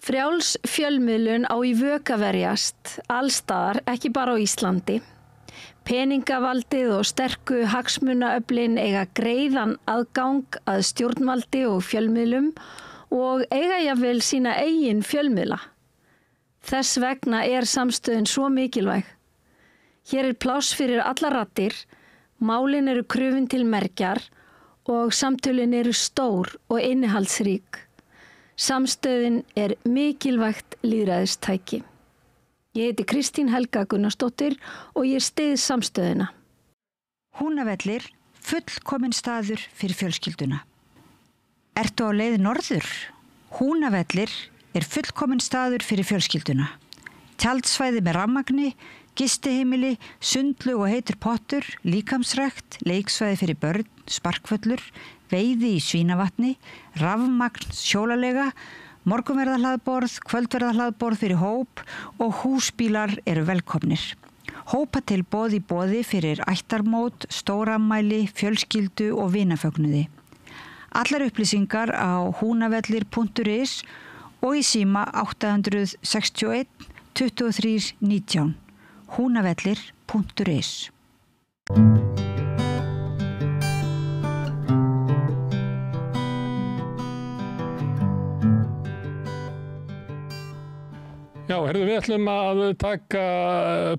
Frjáls fjölmiðlun á í vök að verjast, allstaðar, ekki bara á Íslandi. Peningavaldið og sterku hagsmunaöflin eiga greiðan aðgang að stjórnvaldi og fjölmiðlum og eiga jafnvel sína eigin fjölmiðla. Þess vegna er samstöðin svo mikilvæg. Hér er pláss fyrir allar raddir, málin eru krufin til mergjar og samtölin eru stór og innihaldsrík. Samstöðin er mikilvægt lýðræðistæki. Ég heiti Kristín Helga Gunnarsdóttir og ég styð samstöðina. Húnavellir, fullkominn staður fyrir fjölskylduna. Ertu á leið norður? Húnavellir er fullkominn staður fyrir fjölskylduna. Tjaldsvæði með rafmagni, gistiheimili, sundlaug og heitur pottur, líkamsrækt, leiksvæði fyrir börn, sparkvöllur, veiði í Svínavatni, rafmagn sjólalega, morgunverðarhlaðborð, kvöldverðarhlaðborð fyrir hóp og húsbílar eru velkomnir. Hópatilboð í boði fyrir ættarmót, stóramæli, fjölskyldu og vinafögnuði. Allar upplýsingar á hunavellir.is og í síma 861 23 19. hunavellir.is. Já, við ætlum að taka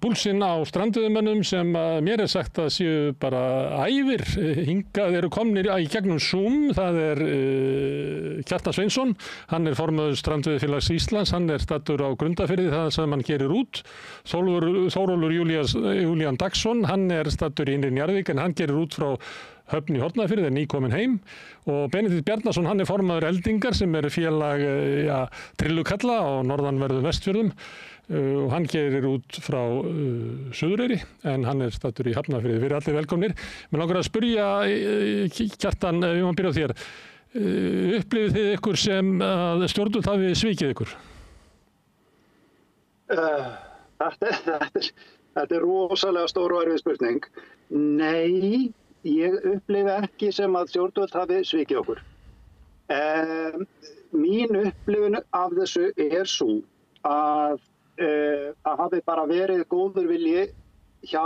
púlsinn á strandveiðimönnum sem mér er sagt að séu bara æfir. Hingað eru komnir í gegnum Zoom. Það er Kjartan Sveinsson, hann er formaður Strandveiðifélags Íslands, hann er staddur á Grundarfirði, það sem hann gerir út. Þórólfur Júlían Dagsson, hann er staddur í Innri Njarðvík en hann gerir út frá Höfn í Hornafirði, er nýkominn heim og Benedikt Bjarnason, hann er formaður Eldingar sem er félag trillukalla á norðanverðum Vestfjörðum og hann gerir út frá Suðureyri en hann er staddur í Hafnarfirði. Við erum allir velkomnir. Mér langar að spyrja Kjartan, við má byrja á þér. Upplifið þið ykkur sem að stjórnvöld hafi svikið ykkur? Þetta er rosalega stór og erfið spurning. Nei, ég upplifi ekki sem að stjórnvöld hafi svikið okkur. Mín upplifun af þessu er svo að það hafi bara verið góður vilji hjá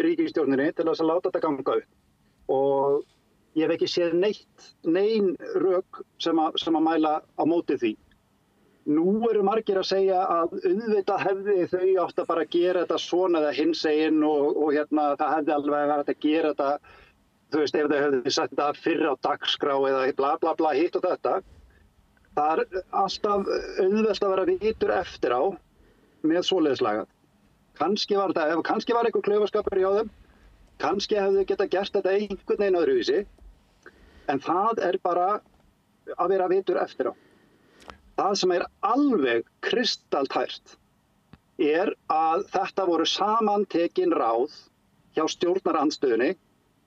ríkisstjórninni til að láta þetta ganga upp. Og ég hef ekki séð nein rök sem að mæla á móti því. Nú eru margir að segja að auðvitað hefði þau átt að bara gera þetta svona eða hinsegin og það hefði alveg verið að gera þetta, þú veist, ef þau hefði sett þetta fyrr á dagskrá eða bla bla bla hitt og þetta. Það er alltaf auðvelt að vera vitur eftir á með svoleiðislagað. Kannski var einhver klaufaskapur hjá þeim, kannski hefðu geta gert þetta einhvern veginn öðruvísi, en það er bara að vera vitur eftir á. Það sem er alveg kristaltært er að þetta voru samantekin ráð hjá stjórnarandstöðunni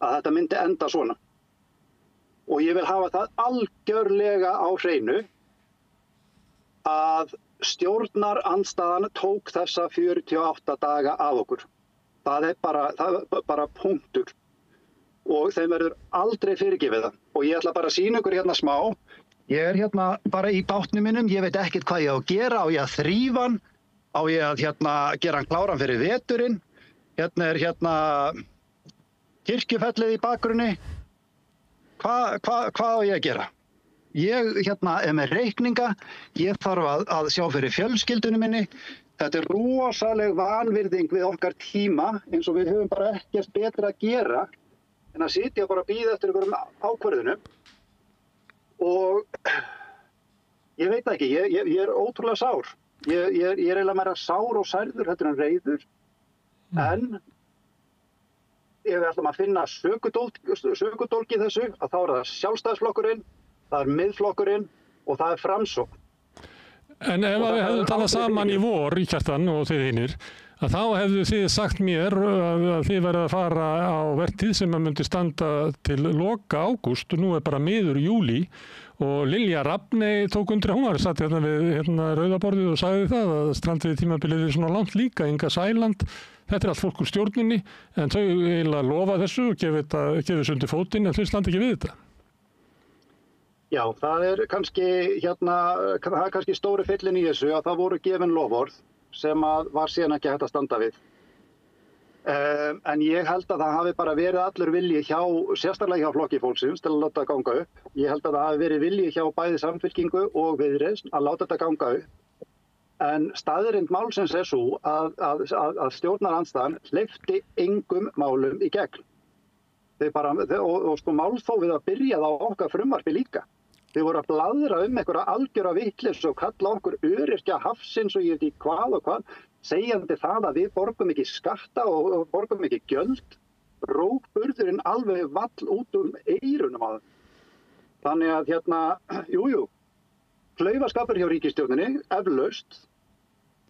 að þetta myndi enda svona. Og ég vil hafa það algjörlega á hreinu að stjórnarandstaðan tók þessa 48 daga af okkur. Það er bara punktur. Og þeim verður aldrei fyrirgefið það. Og ég ætla bara að sýna ykkur hérna smá. Ég er hérna bara í bátnum minnum, ég veit ekkert hvað ég á að gera, á ég að þrífa hann, á ég að gera hann kláran fyrir veturinn, hérna er kirkjufellið í bakgrunni, hvað á ég að gera? Ég er með reikninga, ég þarf að sjá fyrir fjölskyldunum minni, þetta er rosaleg vanvirðing við okkar tíma eins og við höfum bara ekkert betra að gera en að sitja og bara bíða eftir einhverjum ákvörðunum. Og ég veit ekki, ég er ótrúlega sár. Ég er eiginlega meira sár og særður heldur en reiður. En ef við ætlum að finna sökudólg í þessu, að þá er það Sjálfstæðisflokkurinn, það er Miðflokkurinn og það er Framsókn. En ef við hefðum talað saman í vor, Kjartan og þið hinir, að þá hefðu þið sagt mér að þið verið að fara á vertíð sem að myndi standa til loka ágúst og nú er bara miður júlí og Lilja Rafney tók undir, hún var satt hérna við rauðaborðið og sagði það að strandveiðitímabilið er svona langt líka, Inga Sæland, þetta er allt fólk úr stjórninni en þau eiginlega lofa þessu og gefið þessu undir fótinn en þau standa ekki við þetta. Já, það er kannski stóri fyllin í þessu að það voru gefin loforð sem að var síðan ekki hægt að standa við. En ég held að það hafi bara verið allur vilji sérstaklega hjá Flokki fólksins til að láta það ganga upp. Ég held að það hafi verið vilji hjá bæði Samfylkingu og Viðreisn að láta þetta ganga upp. En staðreynd málsins er svo að stjórnarandstaðan hleypti engum málum í gegn. Og sko málþófið að byrja á okkar frumvarpi líka. Þau voru að blaðra einhverja algjöra vitleysu og kalla okkur öryrkja hafsins og ég veit ekki hvað og hvað, segjandi það að við borgum ekki skatta og borgum ekki gjöld, rógburðurinn alveg vall út eyrunum á þeim. Þannig að klaufaskapur hjá ríkisstjórninni, eflaust.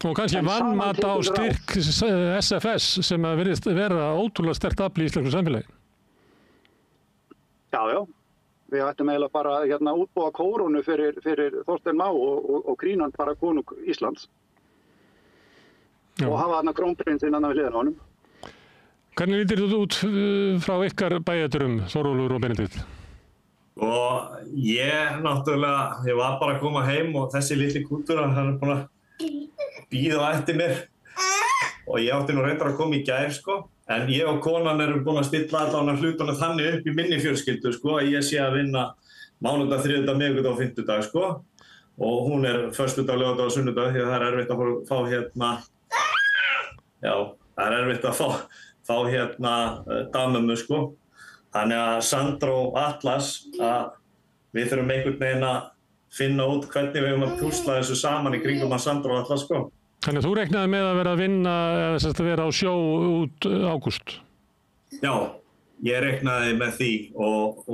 Og kannski vanmat á styrk SFS sem að virðist vera ótrúlega sterkt afl í íslensku samfélagi. Já. Við ættum eiginlega bara útbúa kórónu fyrir Þorstein Má og Krínan bara konung Íslands. Já. Og hafa þarna krónprinsinn við hliðina á honum. Hvernig lítur þú út frá ykkar bæjardörum, Þórólfur og Benedikt? Og ég var bara að koma heim og þessi litli kútur, hann er búinn að bíða eftir mér. Og ég átti nú reyndar að koma í gær, sko. En ég og konan erum búin að stilla allan hlutunum þannig upp í minni fjölskyldu, sko, að ég sé að vinna mánudag, þriðjudag, miðvikudag og fimmtudag, sko. Og hún er föstudag, laugardag og sunnudag því að það er erfitt að fá dagmömmu, sko. Þannig að Sandra og Atlas, að við þurfum einhvern veginn að finna út hvernig við höfum að púsla þessu saman í kringum að Sandra og Atlas, sko. Þannig að þú reiknaði með að vera að vinna eða að vera á sjó út ágúst? Já, ég reiknaði með því og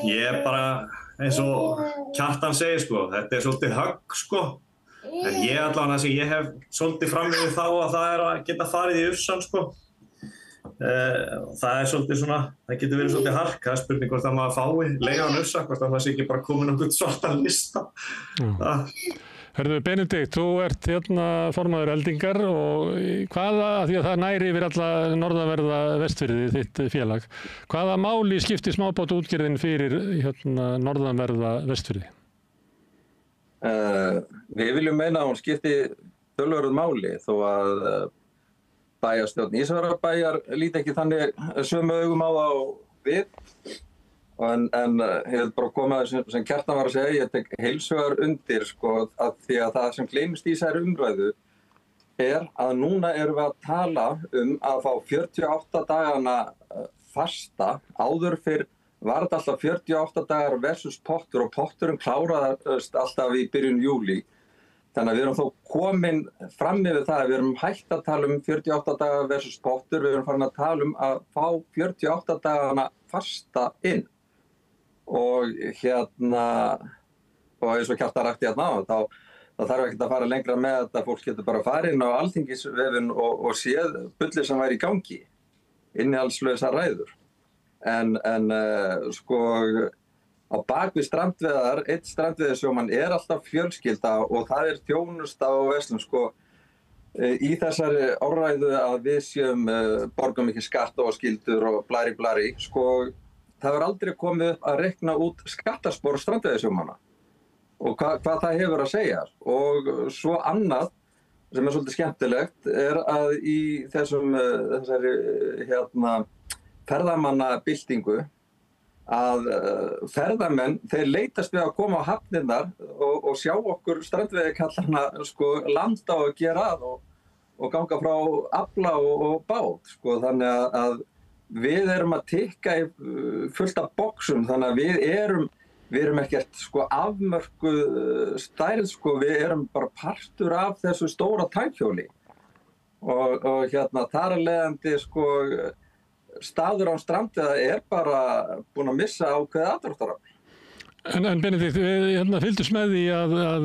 ég er bara eins og Kjartan segir, sko, þetta er svolítið högg, sko. En ég allavega sem ég hef svolítið fram yfir þá að það er að geta farið í ufsan, sko. Það er svolítið svona, það getur verið svolítið hark, það er spurning hvort að maður fái leiðan ufsa, hvort að það sé ekki bara komin okkur svartan lista. Hörðu, Benedikt, þú ert formaður Eldingar og því að það næri yfir alla norðanverða Vestfirði, þitt félag, hvaða máli skiptir smábátaútgerðin fyrir norðanverða Vestfirði? Við viljum meina að hún skipti töluverðu máli þó að bæjarstjórn Ísafjarðarbæjar líti ekki þannig sömu augum á það og við. En ég vil bara koma að sem Kjartan var að segja, ég tek heilshugar undir, sko, að því að það sem gleymist í þessari umræðu er að núna erum við að tala að fá 48 dagana fasta. Áður fyrr var þetta alltaf 48 dagar versus pottur og potturinn kláraðist alltaf í byrjun júlí. Þannig að við erum þó komin fram yfir það að við erum hægt að tala 48 dagar versus pottur, við erum farin að tala að fá 48 dagana fasta inn. Og og eins og Kjartan rakti þá þarf ekki að fara lengra með þetta, fólk getur bara farið inn á Alþingisvefinn og séð bullið sem væri í gangi, innihaldslausar ræður. En sko á bakvið strandveiðar, einn strandveiðisjómann er alltaf fjölskylda og það er þjónusta og verslun, sko. Í þessari orðræðu að við séum borgum ekki skatta og skyldur og blari, sko. Það hefur aldrei komið upp að reikna út skattaspor strandveiðisjómanna og hvað það hefur að segja. Og svo annað sem er svolítið skemmtilegt er að í þessari ferðamannabyltingu að ferðamenn, þeir leitast við að koma á hafnirnar og sjá okkur strandveiðikallarna, sko, landa og gera og ganga frá afla og bát, sko. Þannig að við erum að tikka í fullt af boxum, þannig að við erum ekkert, sko, afmörkuð stærð, sko, við erum bara partur af þessu stóra tækjóli og þar af leiðandi, sko, staður á strandveiða er bara búinn að missa ákveðið aðdráttarafl. En Benedikt, við fylgdumst með því að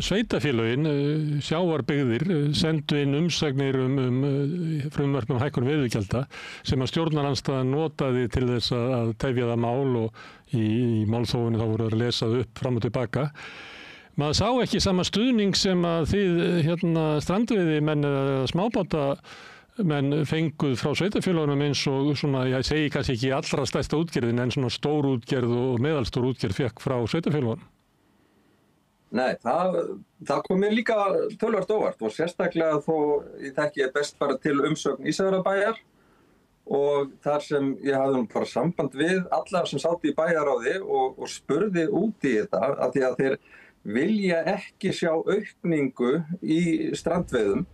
sveitarfélögin, sjávarbyggðir, sendu inn umsagnir frumvarp hækkun veiðigjalda sem að stjórnarandstaðan notaði til þess að tefja það mál og í málþófinu þá voru að lesa upp fram og tilbaka. Maður sá ekki sama stuðning sem að þið strandveiðimenn eða smábáta menn fenguð frá sveitarfélögunum eins og svona, ég segi kannski ekki allra stærsta útgerðin en svona stór útgerð og meðalstór útgerð fekk frá sveitarfélögunum? Nei, það kom mér líka töluvert óvart og sérstaklega þó ég þekki best bara til umsögn Ísafjarðarbæjar og þar sem ég hafði bara samband við alla sem sátu í bæjarráði og spurði út í þetta af því að þeir vilja ekki sjá aukningu í strandveiðum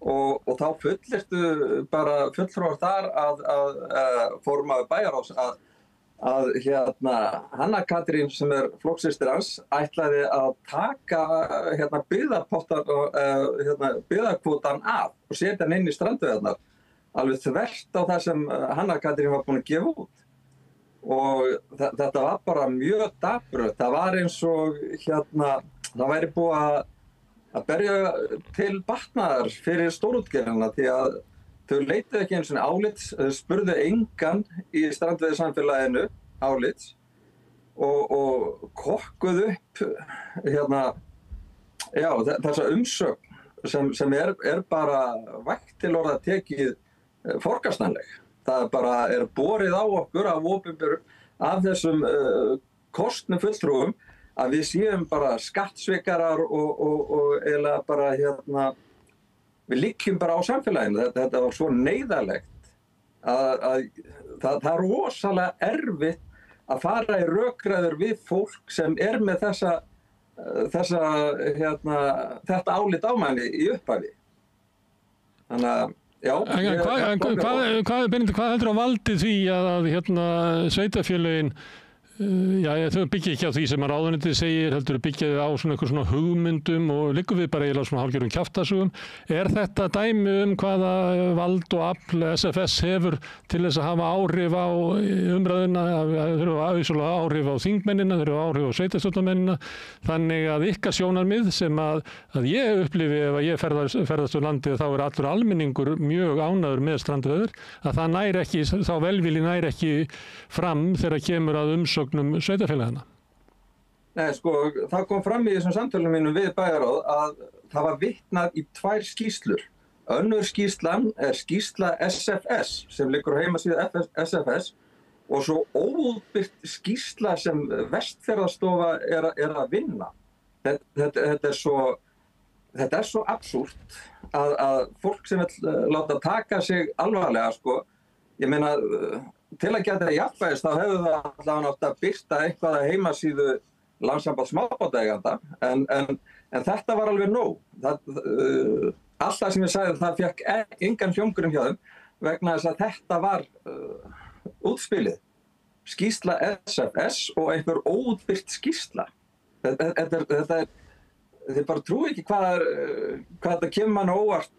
og þá fullyrtu bara fulltrúar þar að formaður bæjarráðs að Hanna Katrín sem flokkssystir hans ætlaði að taka byggðakvótann af og setja hann inn í strandveiðarnar alveg þvert á það sem Hanna Katrín var búin að gefa út. Og þetta var bara mjög dapurt. Það var eins og það væri búið að berja til batnaðar fyrir stórútgerðina því að þau leituðu ekki einu sinni álits, spurðu engan í strandveiðisamfélaginu álits og kokkuðu upp þessa umsögn sem er bara vægt til orða tekið forkastanleg. Það bara borið á okkur af opinberum af þessum kostnu fulltrúum að við séum bara skattsvikarar og eiginlega bara við liggjum bara á samfélaginu. Þetta var svo neyðarlegt að það er rosalega erfitt að fara í rökræður við fólk sem með þetta álit á manni í upphafi. Þannig að Hvað heldur að valdi því að sveitarfélögin þau byggja ekki á því sem ráðuneytið segir, heldur byggja á svona hugmyndum og liggur við bara eiginlega svona hálfgerðum kjaftasögum. Er þetta dæmi hvaða vald og afl SFS hefur til þess að hafa áhrif á umræðuna, þurfa áhrif á þingmennina, þurfa áhrif á sveitarstjórnarmennina, þannig að ykkar sjónarmið sem að ég upplifi ef ég ferðast úr landið þá allur almenningur mjög ánægður með strandveiðar, að það nær ekki, þá velvilji nær ekki fram þegar kemur að umsögnum sveitarfélagana? Nei, það kom fram í þessum samtölum mínum við bæjarráð að það var vitnað í 2 skýrslur. Önnur skýrslan skýrsla SFS sem liggur á heimasíðu SFS og svo óútbyggt skýrsla sem Vestfjarðastofa er að vinna. Þetta er svo absúrt að fólk sem vill láta taka sig alvarlega, ég meina, til að geta jafnvægis þá hefur það allavega átt að birta eitthvað að heimasíðu Landssambands smábátaeigenda en þetta var alveg nóg. Alltaf sem ég sagði það fékk engan hljómgrunn hjá þeim vegna þess að þetta var útspilið. Skýrsla SFS og einhver óútbirt skýrsla. Þið bara trúi ekki hvað þetta kemur mann óvart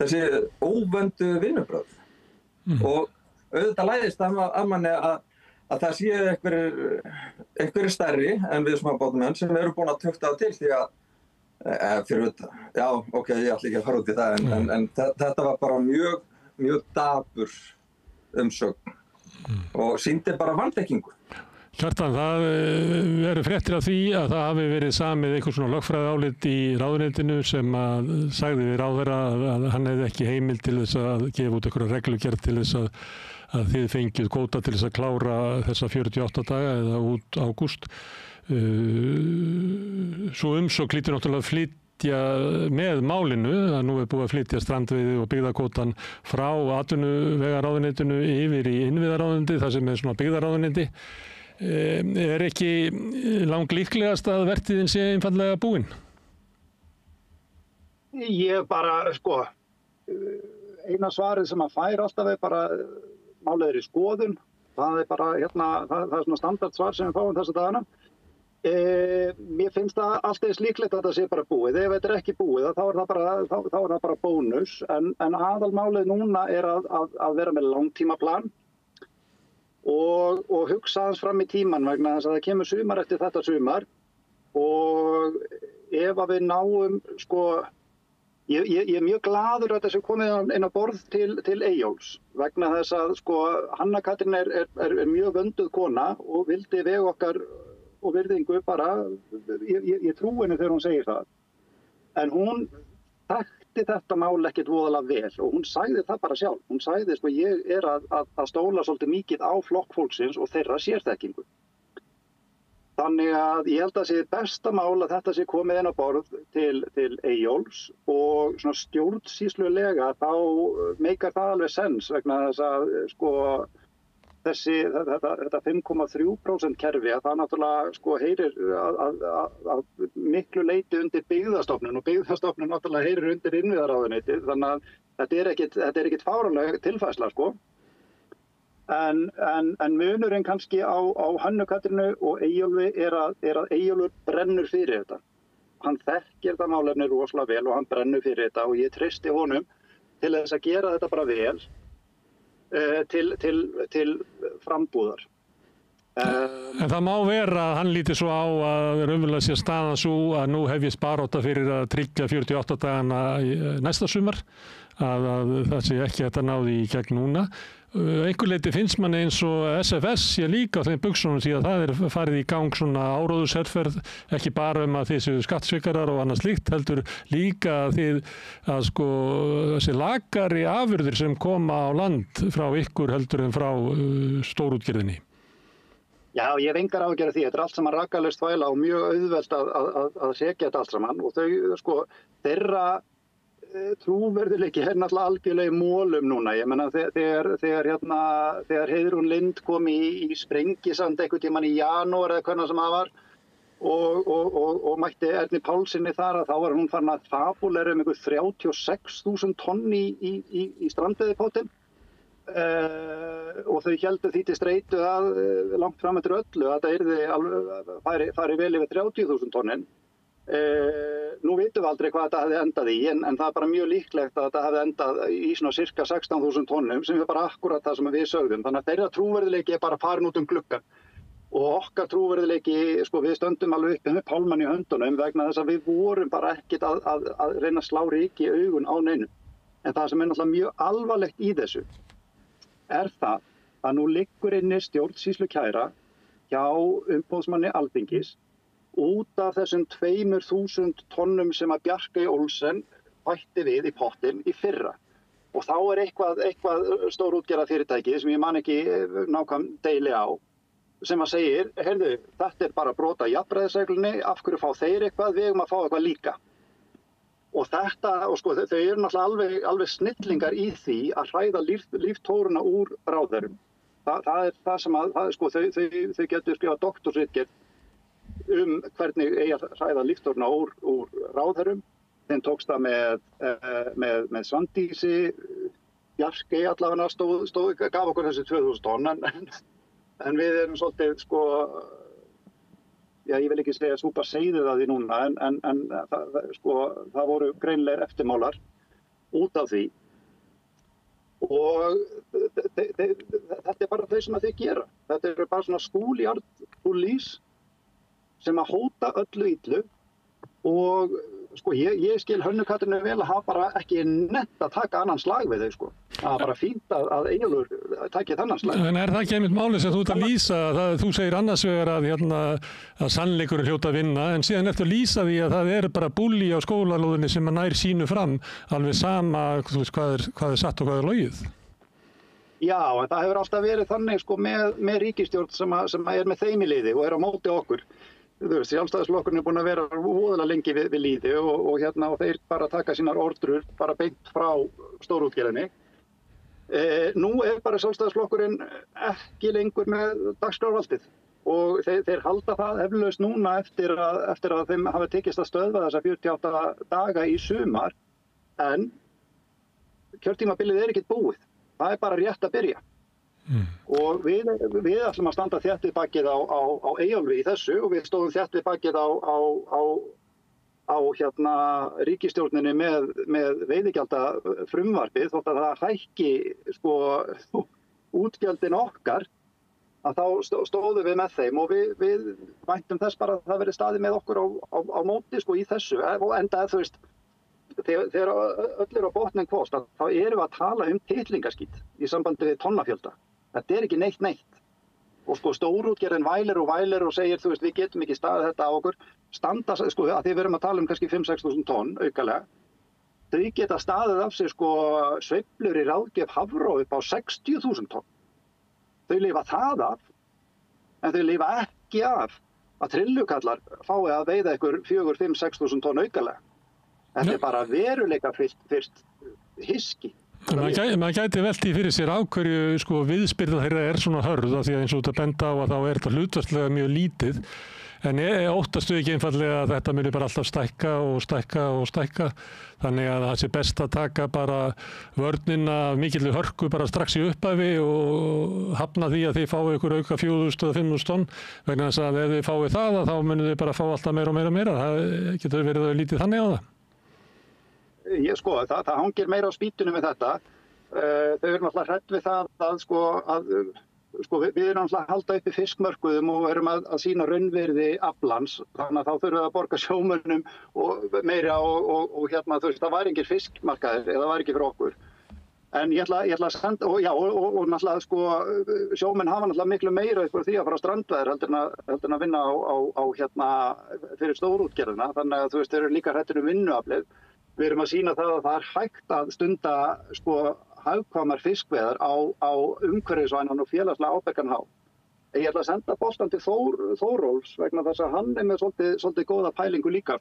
þessi óvöndu vinnubrögð. Og auðvitað læðist að manni að það séu einhverjir stærri en við smábátamenn sem eru búin að tukta það til því að fyrir auðvitað, ég ætla ekki að fara út í það en þetta var bara mjög, mjög dapur umsögn og sýndi bara vanþekkingu. Kjartan, það eru fréttir af því að það hafi verið samið einhvers svona lögfræðiálit í ráðuneytinu sem að sagði við ráðherra að hann hefði ekki heimild til þess að gefa út einhverja reglugerð til þess að þið fengið kvóta til þess að klára þessa 48 daga eða út ágúst. Svo umsókn hlýtur náttúrulega að flytja með málinu, að nú búið að flytja strandveiði og byggðakvótann frá atvinnuvegaráðuneytinu yfir í innviðaráðuneytið, það sem svona byggðaráðuneyti. Er ekki langlíklegast að vertíðin sé einfaldlega búin? Ég bara, eina svarið sem að fær alltaf bara málið í skoðun. Það bara, það svona standardsvar sem við fáum þessa dagana. Mér finnst það alltaf líklegt að það sé bara búið. Ef þetta ekki búið, þá er það bara bónus. En aðalmálið núna að vera með langtímaplan og hugsa aðeins fram í tíman vegna þess að það kemur sumar eftir þetta sumar og ef að við náum, ég er mjög glaður að þessu komið inn á borð til Eyjóls vegna þess að Hanna Katrín er mjög vönduð kona og vildi veg okkar og virðingu bara, ég trúi henni þegar hún segir það. En hún skildi þetta mál ekkert voðalega vel og hún sagði það bara sjálf. Hún sagði sko ég að stóla svolítið mikið á flokk fólksins og þeirra sérþekkingu. Þannig að ég held að það sé besta mál að þetta sé komið inn á borð til Eyjólfs og svona stjórnsýslulega þá meikar það alveg sens vegna þess að sko þetta 5,3% kerfi að það náttúrulega sko heyrir að miklu leyti undir byggðastofnun og byggðastofnun náttúrulega heyrir undir innviðaráðuneytið þannig að þetta er ekkit fáránleg tilfærsla sko. En munurinn kannski á Hönnu Katrínu og Eyjólfi er að Eyjólfur brennur fyrir þetta. Hann þekkir þetta málefni rosalega vel og hann brennur fyrir þetta og ég treysti honum til þess að gera þetta bara vel til frambúðar. En það má vera að hann líti svo á að raunverulega sé staðan svo að nú hefjist barátta fyrir að tryggja 48 dagana næsta sumar, að það sé ekki þetta náði í gegn núna. Einhver leyti finnst manni eins og SFS sé líka á þeim buxunum því að það er farið í gang svona áróðursherferð, ekki bara að þið séu skattsvikarar og annað slíkt, heldur líka að sko þessi lakari afurðir sem koma á land frá ykkur heldur en frá stórútgerðinni. Já, ég hef engar áhyggjur af því. Þetta er allt saman rakalaust þvæla og mjög auðvelt að sekja þetta allt saman og þau sko þeirra trúverðuleiki er náttúrulega algjörlega í mólum núna. Ég meina þegar Heiðrún Lind kom í Sprengisand einhvern tímann í janúar eða hvernig sem það var og mætti Erni Pálssyni þar að þá var hún farin að fabúlera einhver 36.000 tonn í strandveiðipótinn. Og þau héldu því til streitu að langt fram eftir öllu að það færi vel yfir 30.000 tonnin. Nú vitum við aldrei hvað þetta hefði endað í en það er bara mjög líklegt að þetta hefði endað í svona cirka 16.000 tonnum sem er bara akkurat það sem við sögðum. Þannig að þeirra trúverðuleiki er bara farin út gluggann og okkar trúverðuleiki, sko við stöndum alveg uppi með pálmann í höndunum vegna þess að við vorum bara ekkert að reyna að slá ryki í augun á neinum. En það sem er náttúrulega mjög alvarlegt í þessu er það að nú liggur inni stjórnsýslukæra hjá umboðsmanni Alþingis út af þessum 2.000 tonnum sem að Bjarkey Olsen bætti við í pottinn í fyrra. Og þá er eitthvað stórútgerðarfyrirtæki sem ég man ekki nákvæm deili á, sem að segir, heyrðu, þetta er bara brot á jafnræðisreglunni, af hverju fá þeir eitthvað, við eigum að fá eitthvað líka. Og þetta, og sko, þau eru náttúrulega alveg snillingar í því að hræða líftóruna úr ráðherrum. Það er það sem að, sko, þau getur skrifað doktorsritgerð hvernig eigi að hræða líftóruna úr ráðherrum. Þeim tókst það með Svandísi, Bjarkey allavega gaf okkur þessi 2.000 tonn, en við erum svolítið, sko, já, ég vil ekki segja súpa seiðið að því núna, en það voru greinilegir eftirmálar út af því. Og þetta er bara þau sem að þau gera. Þetta eru bara svona schoolyard police sem að hóta öllu illu og sko ég skil Hönnu Katrínu vel að hafa bara ekki nett að taka annan slag við þau sko. Það er bara fínt að Eyjólfur taki þennan slag. En er það ekki einmitt málið sem þú ert að lýsa? Þú segir annars vegar að sannleikurinn hljóta að vinna, en síðan ertu að lýsa því að það er bara búlli á skólalóðinni sem að nær sínu fram, alveg sama þú veist, hvað er satt og hvað er logið. Já, en það hefur alltaf verið þannig sko, með ríkisstjórn sem er með þeim í liði og er á móti okkur. Sjálfstæðisflokkurinn er búin að vera voðalega lengi við lýði og þeir bara taka sínar ordrur bara beint frá stórútgerðinni. Nú er bara Sjálfstæðisflokkurinn ekki lengur með dagskrárvaldið og þeir halda það eflaust núna eftir að þeim hafi tekist að stöðva þessa 48 daga í sumar, en kjörtímabilið er ekkert búið. Það er bara rétt að byrja. Og við ætlum að standa þétt við bakið á Eyjólfi í þessu og við stóðum þétt við bakið á ríkisstjórninni með veiðigjalda frumvarpið þótt að það hækki sko útgjöldin okkar að þá stóðum við með þeim og við væntum þess bara að það verði staðið með okkur á móti sko í þessu og enda þú veist þegar öll eru á botnin kvost þá erum við að tala titlingaskít í sambandi við tonnafjölda. Þetta er ekki neitt. Og sko stórútgerðin vælir og segir, þú veist, við getum ekki staðið þetta á okkur. Standa, sko, að því við erum að tala kannski 5-6 þúsund tonn aukalega. þau geta staðið af sig sko sveiflur í ráðgjöf Hafró upp á 60.000 tonn. Þau lifa það af, en þau lifa ekki af að trillukallar fái að veiða ykkur 4, 5, 6.000 tonn aukalega. Þetta er bara veruleika fyrst hiski. Maður gæti velt í fyrir sér á hverju sko viðspyrna þeirra er svona hörð af því að eins og þetta benda á að þá er þetta hlutfallslega mjög lítið. En óttastu ekki einfallega að þetta muni bara alltaf stækka og stækka og stækka. Þannig að það sé best að taka bara vörnina af mikilli hörku bara strax í upphafi og hafna því að þið fáið ykkur auka 4.000 eða 5.000 tonn. Vegna þess að ef þið fáið það þá munið þið bara fá alltaf meira og meira og meira. Það getur verið lítið þannig á það. Það hangir meira á spýtunum við þetta. Þau eru náttúrulega hrædd við það að við erum náttúrulega að halda uppi fiskmörkuðum og erum að sýna raunvirði aflans. Þannig að þá þurfum við að borga sjómönnum meira og hérna, það var engin fiskmarkaðir eða það var ekki fyrir okkur. En ég ætla að senda, og náttúrulega sjómenn hafa náttúrulega miklu meira upp á því að fara á strandveiðar heldur en að vinna fyrir stórútgerðina. Þannig að þeir eru líka hræddir vinnuaflið. Við erum að sýna það að það er hægt að stunda hagkvæmar fiskveiðar á umhverfisvænan og félagslega ábyrgan hátt. Ég ætla að senda boltan til Þórólfs vegna þess að hann er með svolítið góða pælingu líka.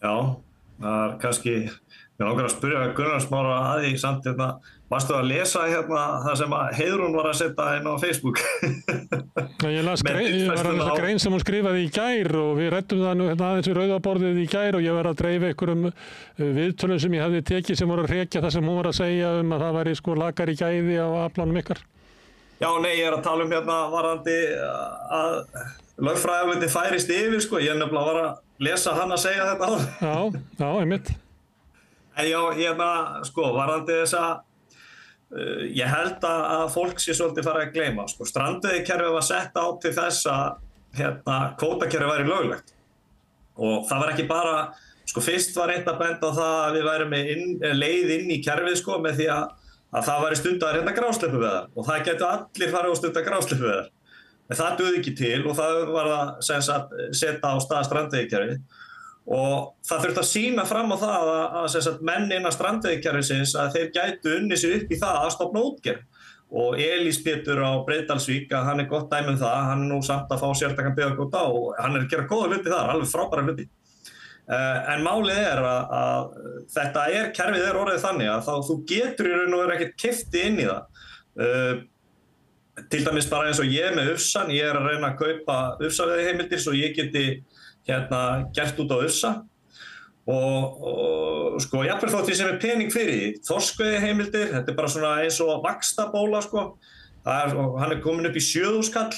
Já, það er kannski, mér langar að spyrja Gunnar Smára að því samt varstu að lesa það sem að Heiðrún var að setja inn á Facebook? Ég var að lesa grein sem hún skrifaði í gær og við ræddum það nú aðeins við rauðaborðið í gær og ég var að dreifa einhverjum viðtölum sem ég hafði tekið sem voru að hrekja það sem hún var að segja að það væri lakari gæði á aflanum ykkar. Já, nei, ég er að tala varðandi að lögfræðiálitið færist yfir, ég nefnilega var að lesa hann að segja þetta áður. Já, einmitt. En já, varðandi þess að ég held að fólk sé svolítið farið að gleyma. Strandveiðikerfið var sett á til þess að kvótakerfið væri löglegt. Og það var ekki bara, fyrst var eitt að benda á það að við værum með leið inn í kerfið með því að það væri stundar grásleppuveiðar. Og það getur allir farið að stunda grásleppuveiðar. En það dugði ekki til og það var að setja á stað strandveiðikerfið. Og það þurfti að sýna fram á það að menn innan strandveiðikerfisins að þeir gætu unnið sig upp í það að stofna útgerð. Og Elís Pétur á Breiðdalsvík, hann er gott dæmi það, hann er nú samt að fá sérstakan byggðakvóta og hann er að gera góða hluti þar, alveg frábæra hluti. En málið er að þetta kerfið er orðið þannig að þú getur í raun og veru ekkert keypti inn í það. Til dæmis bara eins og ég með ufsann, ég er að reyna að kaupa ufsaveiðiheimildir svo ég geti gert út á ufsa og jafnvel þótt því sem er pening fyrir því. Þorskveiðiheimildir, þetta er bara svona eins og vaxtabóla hann er komin upp í 7.000 kall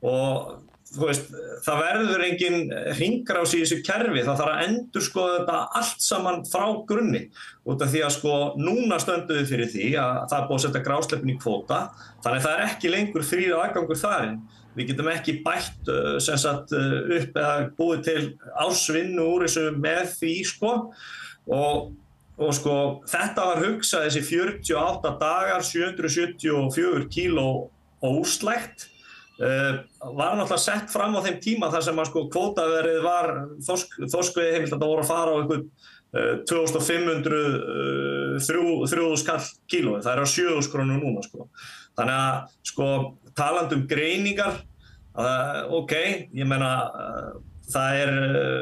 og það verður engin hringrás í þessu kerfi, það þarf að endurskoða þetta allt saman frá grunni út af því að núna stöndum við fyrir því að það er búið að setja grásleppin í kvóta þannig að það er ekki lengur frír aðgangur þarinn. Við getum ekki bætt upp eða búið til ársvinnu úr þessu með því og þetta var hugsað þessi 48 dagar, 774 kíló óslægt var náttúrulega sett fram á þeim tíma þar sem kvótaverðið var þorskveiðiheimildir þetta voru að fara á einhvern 2500 3.000 kall kílói, það er á 7.000 krónur núna Þannig að talandi greiningar, ég meina það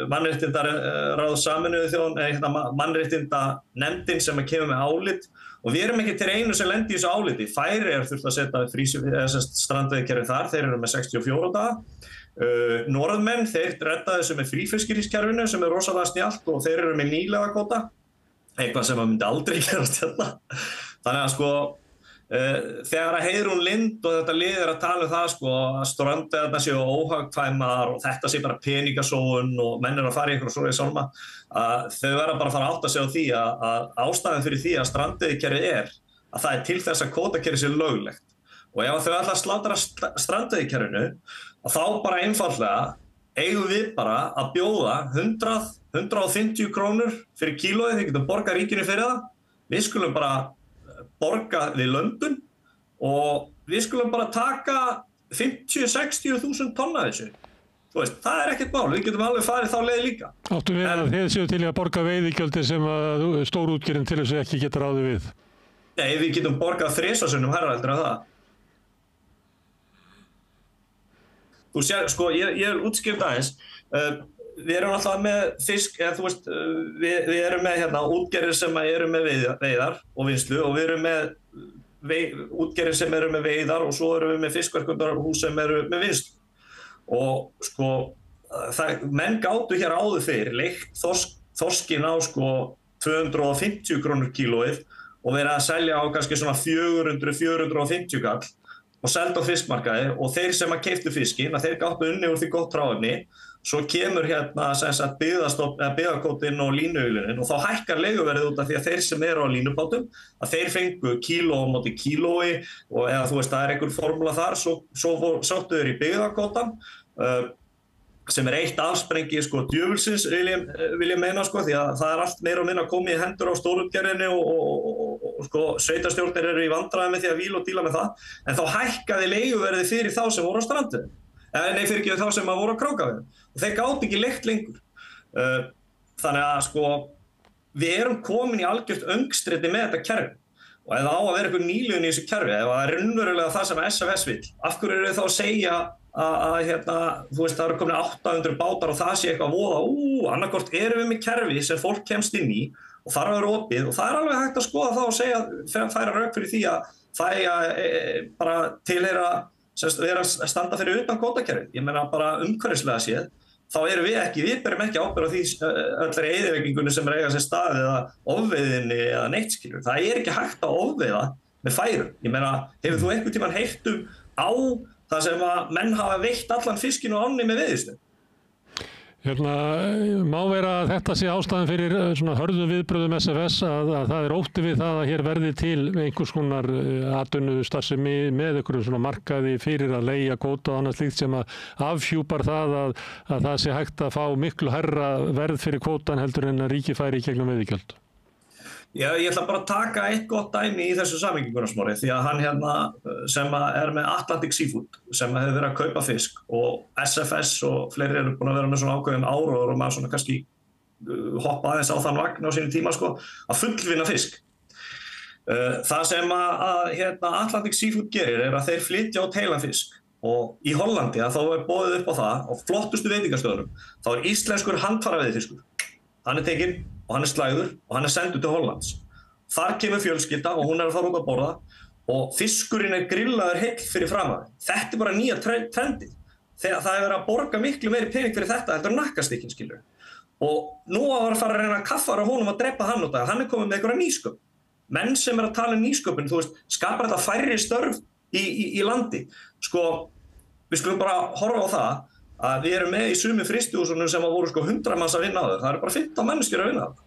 mannréttindaráð Sameinuðu þjóðanna, mannréttindanefndin sem kemur með álit og við erum ekki til einu sem lendi í þessu áliti. Færeyjar þurftu að setja strandveiðikerfið þar, þeir eru með 64 daga. Norðmenn, þeir redda þessu með frífiskirískerfinu sem er rosalega snjallt og þeir eru með nýlega kvóta, eitthvað sem myndi aldrei gerast hérna. Þannig að þegar að Heiðrún Lind og þetta lið er að tala um það að strandveiðarnar séu óhagkvæmar og þetta sé bara peningasóun og menn eru að fara í einhverju svoleiðis sálma þau verða bara að fara að átta sig á því að ástæðan fyrir því að strandveiðikerfið að það er til þess að kvótakerfið sé löglegt og ef þau ætla að slátra strandveiðikerfinu þá bara einfaldlega eigum við bara að bjóða 100-150 krónur fyrir kílóið, þið getum borgað ríkinu fyrir það, við skulum bara borga við löndun og við skulum bara taka 50-60 þúsund tonna þessu. það ekkert mál, við getum alveg farið þá leið líka. Áttu við að þið séu til í að borga veiðigjöldin sem að stórútgerðin til þessu ekki geta ráðið við? Nei, við getum borgað 3 sinnum hærra heldur en það. Þú sér, sko, ég vil útskipta aðeins. Við erum alltaf með fisk, eða þú veist, við erum með hérna útgerðir sem eru með veiðar og vinnslu og við erum með útgerðir sem eru með veiðar og svo erum við með fiskverkundarhús sem eru með vinnslu. Og sko, menn gátu hér áður fyrir leikt þorskin á sko 250 krónur kílóið og verið að selja á kannski svona 400-450 kall og selda á fiskmarkaði og þeir sem að keyptu fiskinn, að þeir gátu unni úr því gott hráefni, svo kemur hérna sem sagt byggðakvótinn og línuöglunin og þá hækkar leiguverðið út af því að þeir sem eru á línubátum, að þeir fengu kíló á móti kílói og eða þú veist það einhver formúla þar, svo sóttu þeir í byggðakvótann sem eitt afsprengi sko djöfulsins vil ég meina sko því að það allt meira og minna komið í hendur á stórútgerðinni og sko sveitarstjórnir eru í vandræði með því að víla og díla með það en þá hækkaði leiguverðið fyrir þá sem voru á strandveiðum. Nei, fyrir ekki þá sem voru á krókaveiðum og þeir gátu ekki leigt lengur. Þannig að sko við erum komin í algjört öngstriti með þetta kerfi og ef það á að vera einhver nýliðun í þessu kerfi, ef það er raunverulega það sem SFS vill, af hverju eru þá að segja að hérna, þú veist, það eru komin 800 bátar og það sé eitthvað voða, annarkort erum við með kerfi sem fólk kemst inn í og þarf að vera opið og það er alveg hægt að skoða það og segja, færa rök fyrir því að það er bara tilheyra, vera að standa fyrir utan kvótakerfið. Ég meina bara umhverfislega séð, þá erum við berum ekki ábyrgð á því öllri eyðileggingunni sem eiga sér stað eða ofveiðinni eða neitt skilur. Það er ekki hægt að ofveiða með færum. Ég meina, hefur þú einhvern tímann heyrt á það sem að menn hafa veitt allan fiskinn og ánni með veiðistöð? Hérna, má vera að þetta sé ástæðan fyrir svona hörðu viðbrögðum SFS að það er ótti við það að hér verði til einhvers konar atvinnustarfsemi með einhverjum svona markaði fyrir að leigja kvóta og annað slíkt sem að afhjúpar það að það sé hægt að fá miklu hærra verð fyrir kvótan heldur en að ríkið færi í gegnum veiðigjöld. Já, ég ætla bara að taka eitt gott dæmi í þessu samhengi Smári, því að hann hérna sem er með Atlantic Seafood sem hefur verið að kaupa fisk og SFS og fleiri eru búin að vera með svona ákveðin áróður og maður svona kannski hoppa aðeins á þann vagn á sínum tíma sko, að fullvinna fisk. Það sem hérna, Atlantic Seafood gerir er að þeir flytja út heilan fisk og í Hollandi að þá er boðið upp á það á flottustu veitingastöðunum, þá er íslenskur handfæraveiðifiskur. Hann er tekinn og hann er slægður og hann er sendur til Hollands. Þar kemur fjölskylda og hún er að fara út að borða og fiskurinn er grillaður heill fyrir framan. Þetta er bara nýja trendið. Þegar það er verið að borga miklu meiri pening fyrir þetta heldur en nakkastykkin skilur. Og nú að fara að reyna að kaffara honum að drepa hann út af. Hann er komið með einhverja nýsköpun. Menn sem er að tala nýsköpun, þú veist, skapar þetta færri störf í landi. Sko, við skulum bara horfa á það að við erum með í sumi frystihúsunum sem voru sko 100 manns að vinna á þau. Það eru bara 15 manneskjur að vinna á þau.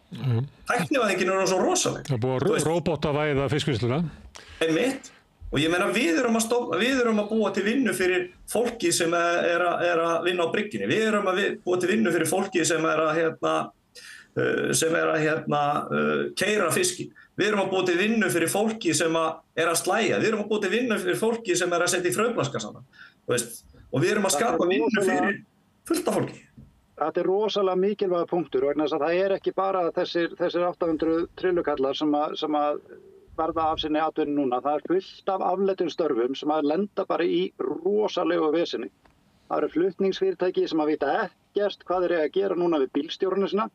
Tæknivæðingin er svo rosaleg. Það er búið að róbótavæða fiskvinnsluna. Einmitt. Og ég meina við erum að búa til vinnu fyrir fólki sem er að vinna á bryggjunni. Við erum að búa til vinnu fyrir fólki sem er að keyra fiskin. Við erum að búa til vinnu fyrir fólki sem er að slægja. Við erum að búa til vinnu fyrir fólki sem er að setja í frauðflaska saman. Þú veist. Og við erum að skapa vinnu fyrir fullt af fólki. Þetta er rosalega mikilvæg punktur vegna þess að það er ekki bara þessir 800 trillukallar sem að verða af sinni atvinnu núna. Það er fullt af afleiddum störfum sem að lenda bara í rosalegu vesinni. Það eru flutningsfyrirtæki sem að vita ekkert hvað þeir eiga að gera núna við bílstjórana sína.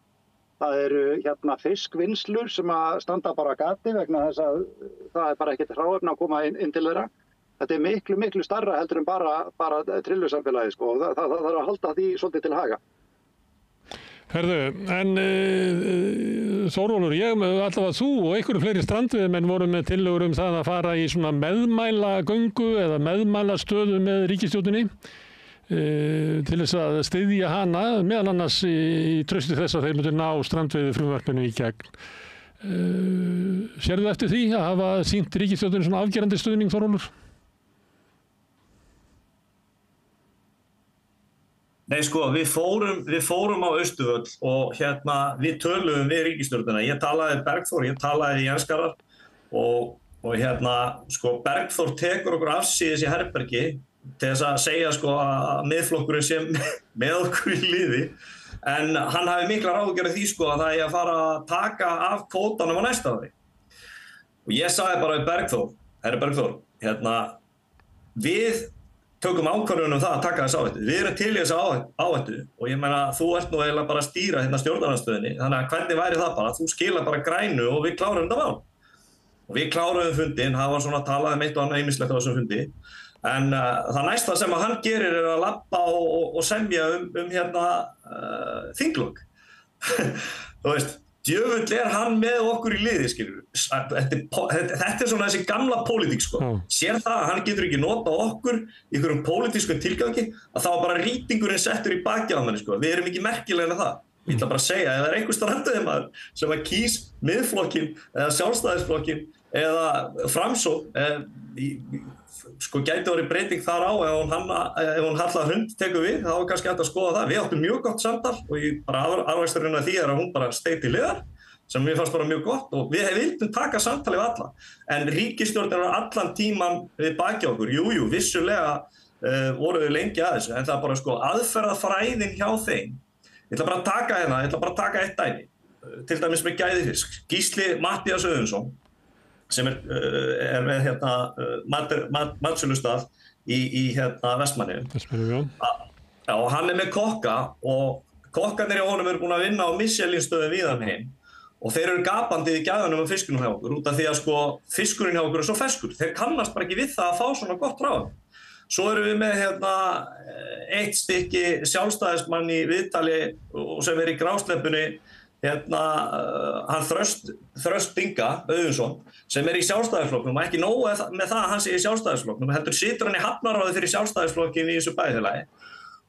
Það eru hérna fiskvinnslur sem að standa bara að gati vegna þess að það er bara ekkert hráefni að koma inn til þeirra. Þetta er miklu starra heldur en bara trillusamfélagi sko og það þarf að halda því svolítið til haga. Herðu, en Þórólfur, allavega þú og einhverju fleiri strandveiðimenn voru með tillögur það að fara í svona meðmælagöngu eða meðmælastöðu með ríkisstjórninni til þess að styðja hana, meðal annars í trausti þess að þeir myndu ná strandveiðifrumvarpinu í gegn. Sérðu eftir því að hafa sýnt ríkisstjórninni svona afgerandi stuðning, Þórólfur? Nei sko, við fórum á Austurvöll og hérna við töluðum við ríkisstjórnina. Ég talaði Bergþór, ég talaði Jens Garðar og hérna sko Bergþór tekur okkur afsíðis í herbergi til þess að segja sko að miðflokkurinn sé með okkur í liði, en hann hafi miklar áhyggjur af því sko að það er að fara að taka af kvótanum á næsta ári. Og ég sagði bara við Bergþór, herra Bergþór, við tökum ákvörðun það að taka þessa áhættu. Við erum til í þessa áhættu og ég meina þú ert nú eiginlega bara að stýra stjórnarandstöðinni, þannig að hvernig væri það bara? Þú skilar bara grænu og við klárum þetta mál. Og við kláruðum fundinn, það var svona talað eitt og annað ýmislegt á þessum fundi. En það næsta sem hann gerir er að labba og semja þinglok. Þú veist, djöfull hann með okkur í liði, skilur. Þetta svona þessi gamla pólitík, sko. Sér það að hann getur ekki nota okkur í einhverjum pólitískum tilgangi, að þá bara rýtingurinn settur í baki á manni, sko. Við erum ekki merkilega en það. Ég ætla bara að segja, ef það einhver stranduðimaður sem að kýs miðflokkin eða sjálfstæðisflokkin eða framsókn, sko gæti orðið breyting þar á ef hún Halla Hund tekur við, þá er kannski hægt að skoða það. Við áttum mjög gott samtal og ég bara afræksturinn af því að hún bara steig til hliðar, sem mér fannst bara mjög gott og við vildum taka samtalið við alla. En ríkisstjórnin var allan tíman við baki okkur. Jú, vissulega voru við lengi að þessu, en það er bara sko aðferðafræðin hjá þeim. Ég ætla bara að taka eitt dæmi, til dæmis með gæðifisk. Gísli Matthías Auðunsson, sem er með matsölustað í Vestmannaeyjum. Já, og hann er með kokka og kokkarnir hjá honum eru búin að vinna á Michelin-stöðum víðan heim og þeir eru gapandi í gæðunum af fiskunum hjá okkur út af því að sko fiskurinn hjá okkur er svo ferskur. Þeir kannast bara ekki við það að fá svona gott ráð. Svo erum við með eitt stykki sjálfstæðismann í viðtali sem er í grásleppunni, hann Þröst Inga Auðunsson, sem er í sjálfstæðisflokknum og ekki nóg með það að hann sé í sjálfstæðisflokknum, heldur situr hann í hafnaráði fyrir sjálfstæðisflokkin í þessu bæjarfélagi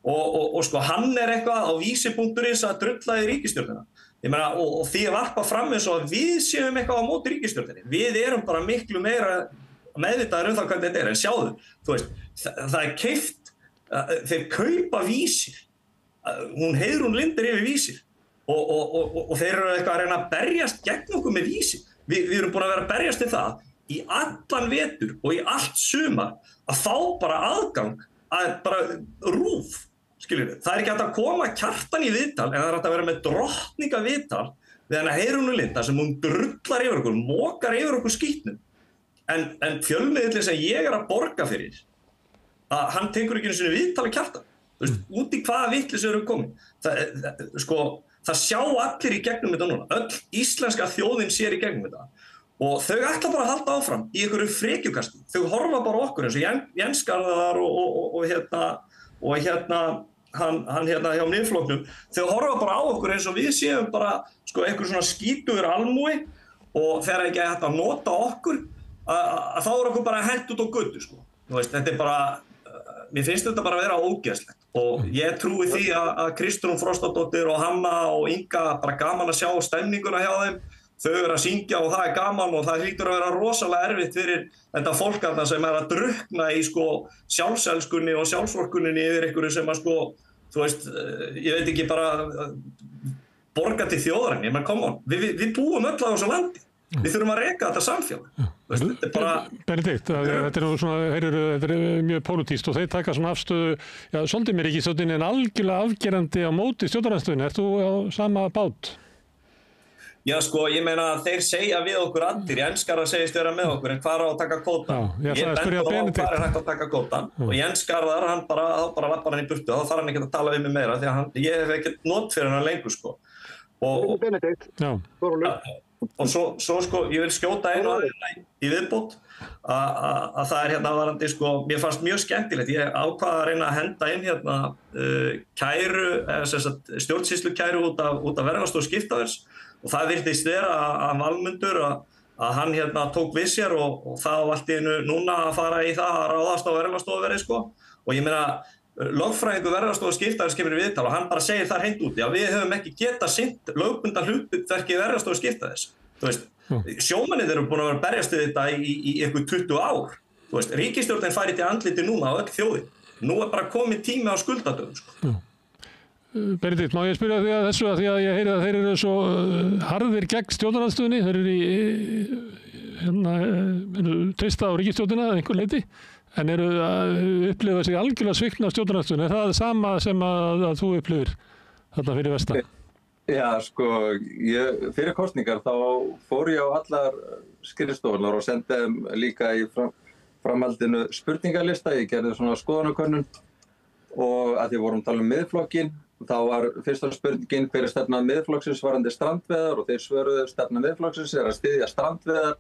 og sko hann er eitthvað á vísi.is að drulla í ríkisstjórnina. Ég meina, og því að varpa fram eins og að við séum eitthvað á móti ríkisstjórninni. Við erum bara miklu meira meðvitaðir það hvernig þetta er, en sjáðu, þú veist, það er keypt, þeir kaupa Vísir, hún Heiðrún Lind yfir Vísir og þeir eru eitthvað að reyna að berjast gegn okkur með Vísir. Við erum búin að vera að berjast til það í allan vetur og í allt sumar að fá bara aðgang að bara RÚV, skiljum við. Það er ekki hægt að koma Kjartan í viðtal, en það er hægt að vera með drottninga viðtal við hana Heiðrúnu Lind, þar sem hún drullar yfir okkur, mokar yfir okkur skítnum. En fjölmiðillinn sem ég er að borga fyrir, að hann tekur ekki einu sinni viðtali Kjartan. Þú veist, út í hvaða vitleysu eru komin. Það sjá allir í gegnum þetta núna. Öll íslenska þjóðin sér í gegnum þetta. Og þau ætla bara að halda áfram í einhverju frekjukasti. Þau horfa bara okkur eins og Jens Garðar hann hjá miðflokknum. Þau horfa bara á okkur eins og við séum bara einhver svona skítugur almúi og þegar ekki hægt að nota okkur að þá er okkur bara hent út á götu, sko. Þú veist, þetta er bara, mér finnst þetta bara að vera ógeðslegt og ég trúi því að Kristrún Frostadóttir og Hanna og Inga bara gaman að sjá stemninguna hjá þeim. Þau eru að syngja og það er gaman og það hlýtur að vera rosalega erfitt fyrir þetta fólkarna sem er að drukkna í sko sjálfselskunni og sjálfsvorkunninni yfir einhverju sem að sko, þú veist, ég veit ekki bara borga til þjóðarinni, menn come on, við búum öll á þessu landi. Við þurfum að reka þetta samfélag. Þetta er bara... Benedikt, þetta er mjög pólitískt og þeir taka svona afstöðu, já, svolítið mér ekki stjórnin en algjörlega afgerandi á móti stjórnarandstöðunni. Ert þú á sama bát? Já, sko, ég meina að þeir segja við okkur allir, Jens Garðar segist vera með okkur, en hvað er á að taka kvótann? Ég bendi á hvað er hægt að taka kvótann og Jens Garðar, hann bara lappar hann í burtu, þá þarf hann ekki að tala við mig meira, því að ég hef ekkert not fyrir hann lengur, sko. Benedikt, og svo sko, ég vil skjóta einu aðeina í viðbót að það er varandi sko, mér fannst mjög skemmtilegt, ég ákvaða að reyna að henda inn kæru, stjórnsýslukæru út af Verðlagsstofu Skiptaverðs og það virtist vera að Valmundur að hann tók við sér og það á allt í einu núna að fara í það að ráðast á Verðlagsstofuverði sko og ég meina lögfræðingur Verðlagsstofu Skiptaverðs kemur í viðtal og hann bara segir þar hreint út, já við höfum ekki getað sinnt lögbundna hlutverki Verðlagsstofu Skiptaverðs. Þú veist, sjómennið eru búin að vera berjast við þetta í einhver 20 ár. Þú veist, ríkisstjórnin færi til andliti núna á öll þjóðin. Nú er bara komið tími á skuldadögum, sko. Benedikt, má ég spyrja því að þessu að því að ég heyri að þeir eru svo harðir gegn stjórnarandstöðunni, þeir eru treysta á ríkisstjórnina að einhver leyti. En eru að upplifa sig algjörlega svikna af stjórnarandstöðunni? Er það sama sem að þú upplifir þarna fyrir vestan? Já, sko, fyrir kosningar þá fór ég á allar skrifstofunar og sendi þeim líka í framhaldinu spurningalista. Ég gerði svona skoðanakönnun og að því vorum að tala um miðflokkinn, þá var fyrsta spurningin hver er stefna miðflokksins varðandi strandveiðar og þeir svöruðu stefna miðflokksins er að styðja strandveiðar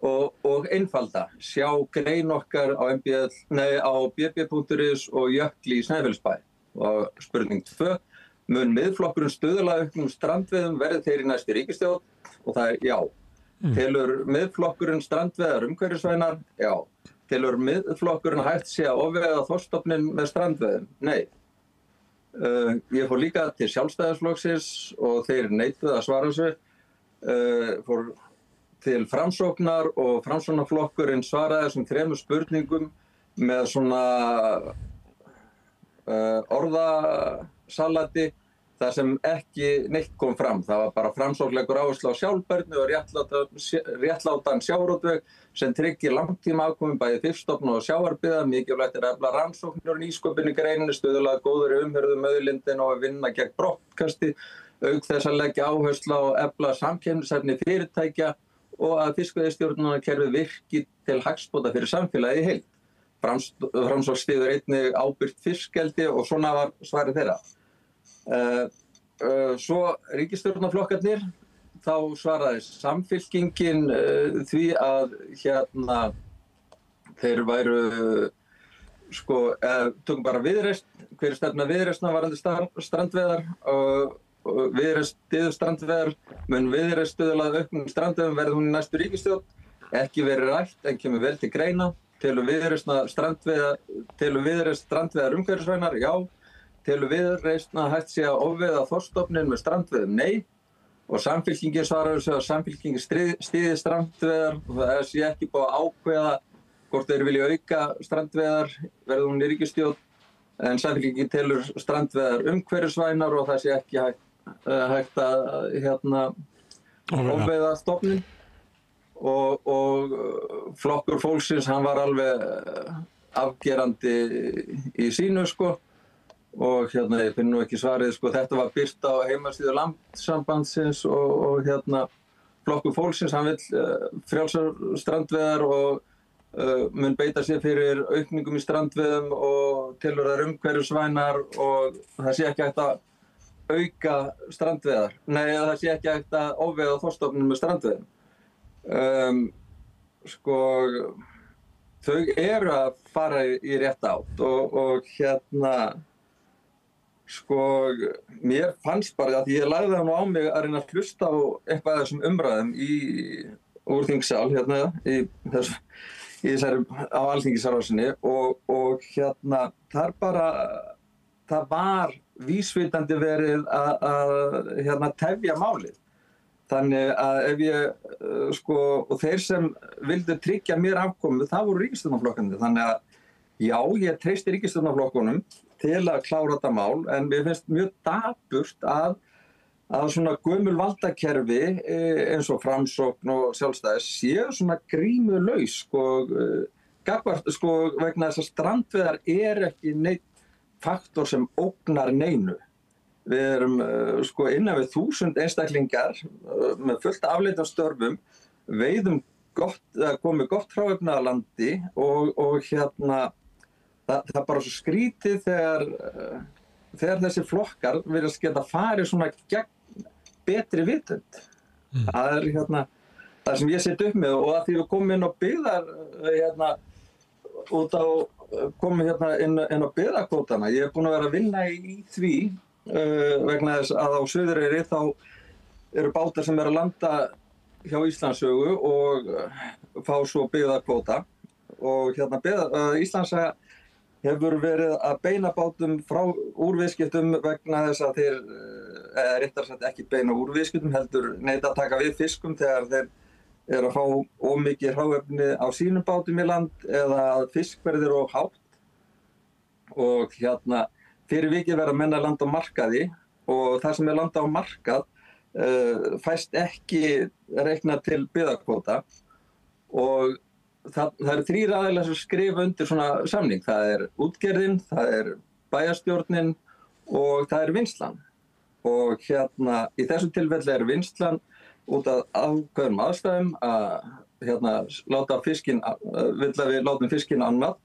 og einfalda, sjá grein okkar á bb.is og Jökli í Snæfellsbæ. Og spurning 2, mun miðflokkurinn stuðla auknum strandveiðum verði þeir í næstu ríkisstjórn? Og það er já. Telur miðflokkurinn strandveiðar umhverfisvænar? Já. Telur miðflokkurinn hægt sé að ofveiða þorskstofninn með strandveiðum? Nei. Ég fór líka til Sjálfstæðisflokksins og þeir neituðu að svara þessu. Fór til Framsóknar og Framsóknarflokkurinn svaraði þessum 3 spurningum með svona orðasalati þar sem ekki neitt kom fram. Það var bara framsóknarlegur áhersla á sjálfbærni og réttlátan sjávarútveg sem tryggir langtíma afkomu bæði fiskstofna og sjávarbyggða. Mikilvægt er að efla rannsóknir og nýsköpun í greininni, stuðla að góðri umhirðu um auðlindina og vinna gegn brottkasti, auk þess að leggja áherslu á að efla samkeppnishæfni fyrirtækja og að fiskveiðistjórnarkerfið virki til hagsbóta fyrir samfélagið í heild. Framsókn styður einnig ábyrgt fiskeldi og svona var svarið þeirra. Svo ríkisstjórnarflokkarnir, þá svaraði Samfylkingin því að þeir væru, tökum bara Viðreisn, hver er stefna Viðreisnar varðandi strandveiðar, Viðreisn styður strandveiðar, mun Viðreisn stuðla að auknum strandveiðum verði hún í næstu ríkisstjórn, ekki verið rætt en kemur vel til greina. Telur Viðreisn strandveiðar umhverfisvænar? Já. Telur Viðreisn að hægt sé að ofveiða þorskstofninn með strandveiðum? Nei. Og Samfylkingin svarar þessu að Samfylkingin styðji strandveiðar og það sé ekki búið að ákveða hvort þeir vilja auka strandveiðar verði hún í ríkisstjórn. En Samfylkingin telur strandveiðar umhverfisvænar og það sé ekki hægt að ofveiða stofninn. Og flokkur fólksins, hann var alveg afgerandi í sínu, sko. Og ég finn nú ekki svarið, sko. Þetta var birt á heimasíðu Landssambandsins og flokkur fólksins, hann vill frjálsar strandveiðar og mun beita sér fyrir aukningum í strandveiðum og telur þær umhverfisvænar og það sé ekki hægt að auka strandveiðar. Nei, það sé ekki hægt að ofveiða þorskstofninn með strandveiðum. Þau eru að fara í rétt átt og mér fannst bara að ég lagði það nú á mig að reyna að hlusta á eitthvað af þessum umræðum úr þingsal á Alþingisrásinni og það var vísvitandi verið að tefja málið. Þannig að ef ég, og þeir sem vildu tryggja mér afkomu, það voru ríkisstjórnarflokkarnir. Þannig að já, ég treysti ríkisstjórnarflokkunum til að klára þetta mál, en mér finnst mjög dapurt að svona gömul valdakerfi eins og Framsókn og Sjálfstæðis séu svona grímulaus, vegna þess að strandveiðar ekki neitt faktor sem ógnar neinu. Við erum innan við 1000 einstaklingar með fullt afleitum störfum, veiðum komið gott hráefni að landi og það er bara svo skrítið þegar þessi flokkar virðast geta farið svona gegn betri vitund. Það er það sem ég set upp með og að því við komum inn á byggðar komum inn á byggðakvótana. Ég er búinn að vera að vinna í því vegna þess að á Suðureyri þá eru bátar sem eru að landa hjá Íslandssögu og fá svo byggðakvóta og Íslandsaga hefur verið að beina bátum úr viðskiptum vegna þess að þeir, réttar sagt ekki beina úr viðskiptum, heldur neita að taka við fiskum þegar þeir eru að fá of mikið hráefni á sínum bátum í land eða að fiskverðir of hátt og fyrir vikið verða menn að landa á markaði og það sem er landa á markað fæst ekki reikna til byggðakvóta og það eru 3 aðilar sem skrifa undir svona samning. Það útgerðin, það bæjarstjórnin og það vinnslan. Og í þessu tilfelli vinnslan út af ákveðnum aðstæðum að láta fiskinn, vill að við látum fiskinn annað.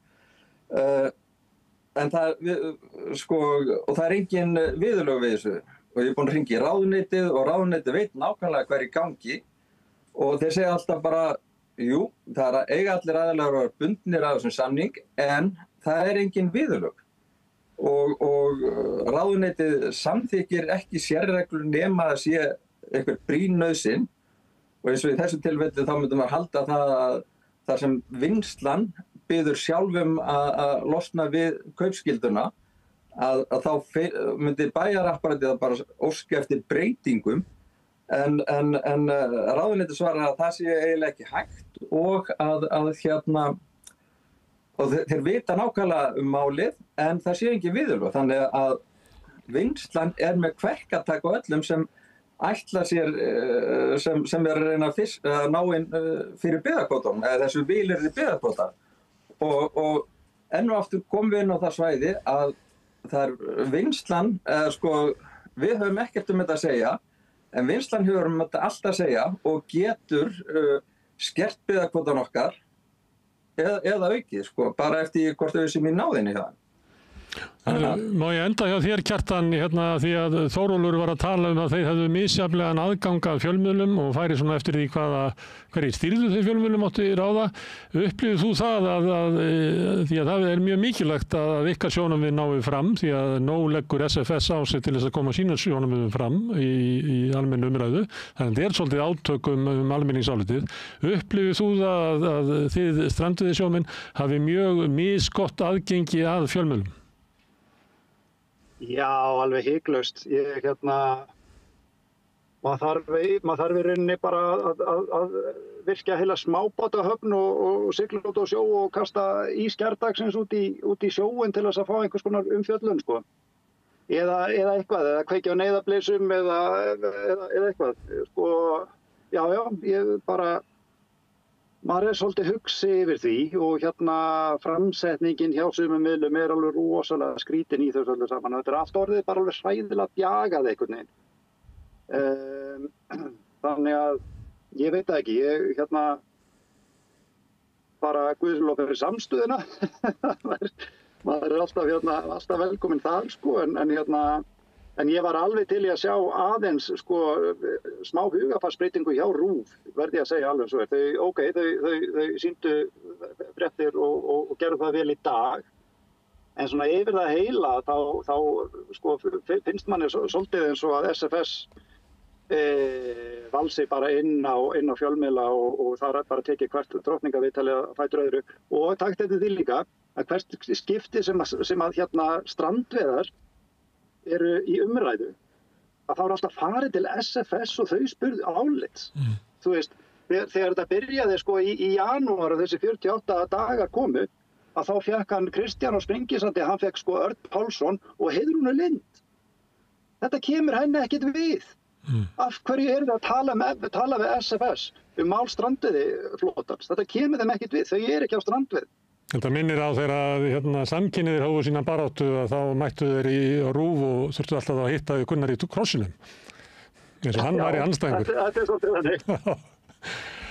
En og það engin viðurlög við þessu. Og ég búinn að hringja í ráðuneytið og ráðuneytið veit nákvæmlega hvað í gangi. Og þeir segja alltaf bara, jú, það eiga allir aðilar að vera bundnir af þessum samning, en það engin viðurlög. Og ráðuneytið samþykkir ekki sérreglur nema að sé einhver brýn nauðsyn. Og eins og í þessu tilfelli þá myndum maður halda það að þar sem vinnslan biður sjálfum að losna við kaupskylduna, að þá myndi bæjarapparatið að bara óska eftir breytingum, en ráðuneytið svarar að það sé eiginlega ekki hægt og og þeir vita nákvæmlega málið, en það sé ekki viðurlög. Þannig að vinnslan með kverkatak á öllum sem ætla sér, sem að reyna að ná inn fyrir byggðakvótanum, eða þessu vilyrði byggðakvóta. Og enn og aftur komum við inn á það svæði að það vinnslan, við höfum ekkert um þetta að segja, en vinnslan hefur um þetta allt að segja og getur skert byggðakvótan okkar eða aukið, bara eftir hvort við sem í náðinni það. Má ég enda hjá þér, Kjartan, því að Þórólfur var að tala um að þeir hefðu misjafnlegan aðgang að fjölmiðlum og færi svona eftir því hverjir stýrðu þeir fjölmiðlum átti ráða. Upplifir þú það því að það mjög mikilvægt að ykkar sjónarmið nái fram, því að nóg leggur SFS á sig til þess að koma sína sjónarmiðum fram í almennu umræðu. Þannig að svolítið átök almenningsálitið. Upplifir þú það að þið strandveiðisjómenn hafi mjög misgott aðgengi að fjölmiðlum? Já, alveg hiklaust. Maður þarf í rauninni bara að virkja heila smábátahöfn og sigla út á sjó og kasta ís gærdagsins út í sjóinn til þess að fá einhvers konar umfjöllun, Eða eitthvað, eða kveikja á neyðarbleysum eða eitthvað. Já, ég bara... Maður svolítið hugsi yfir því og framsetningin hjá sumum miðlum alveg rosalega skrítin í þessu öllu saman. Þetta allt orðið bara alveg hræðilega bjagað einhvern veginn. Þannig að ég veit það ekki, ég bara guðslof fyrir samstöðuna. Maður alltaf velkominn þar, en ég var alveg til í að sjá aðeins smá hugarfarsbreytingu hjá RÚV, verði að segja alveg svo. Þau sýndu fréttir og gerðu það vel í dag. En svona yfir það heila þá finnst manni svolítið eins og að SFS valsi bara inn á fjölmiðla og það bara tekið hvert drottningaviðtali að fætur öðru. Og takt eftir því líka að hvert skipti sem að strandveiðar eru í umræðu, að þá alltaf farið til SFS og þau spurðu álits. Þú veist, þegar þetta byrjaði í janúar og þessi 48 dagar komu, að þá fekk hann Kristján á Sprengisandi, hann fekk Örn Pálsson og Heiðrúnu Lind. Þetta kemur henni ekkert við. Af hverju þið að tala við SFS mál strandveiðiflotans? Þetta kemur þeim ekkert við, þau ekki á strandveiði. Þetta minnir á þegar samkynniðir hófu sína baráttu að þá mættu þeir í RÚV og þurftu alltaf að hitta Gunnar í krossinum. Eins og hann var í andstæðingur. Þetta svolítið þannig.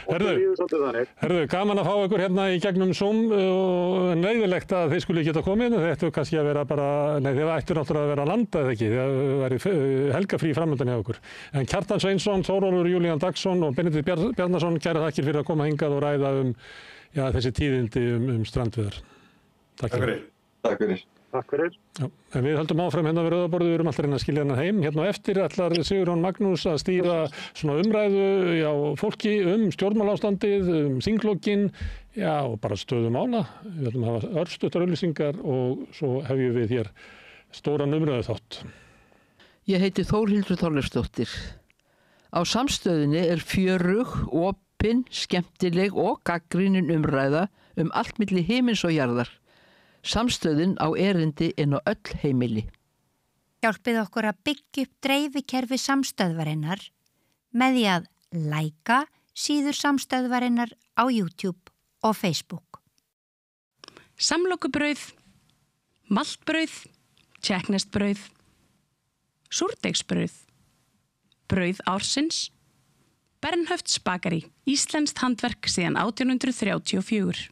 Herðu, gaman að fá ykkur í gegnum Zoom og leiðilegt að þeir skuli geta komið. Þeir ættu kannski að vera þeir ættu náttúrulega að vera að landa eða ekki. Það væri helgafrí framöndan hjá okkur. En Kjartan Sveinsson, Þórólfur Júlían Dagsson og Benedikt Bjarnason, kærar þakkir fyrir að koma hingað og ræða þessi tíðindi strandveiðar. Takk fyrir. Takk fyrir. Takk fyrir. Já, en við höldum áfram við Rauðaborðið, við erum alltaf að skilja hennar heim. Á eftir ætlar Sigurjón Magnús að stýra svona umræðu á fólki stjórnmálaástandið, þinglokin, og bara stöðu mála. Við ætlum að hafa örstuttar auglýsingar og svo hefjum við hér stóran umræðu þátt. Ég heiti Þórhildur Þorleifsdóttir. Á Samstöðinni fjörug, opin, skemmtileg og gagnrýnin umræða allt milli himins og jarðar. Samstöðin á erindi inn á öll heimili. Hjálpið okkur að byggja upp dreifikerfi Samstöðvarinnar með því að læka síður Samstöðvarinnar á YouTube og Facebook. Samlokubrauð, maltbrauð, tékkneskt brauð, súrdeigsbrauð, brauð ársins, Bernhöfts bakari, íslenskt handverk síðan 1834.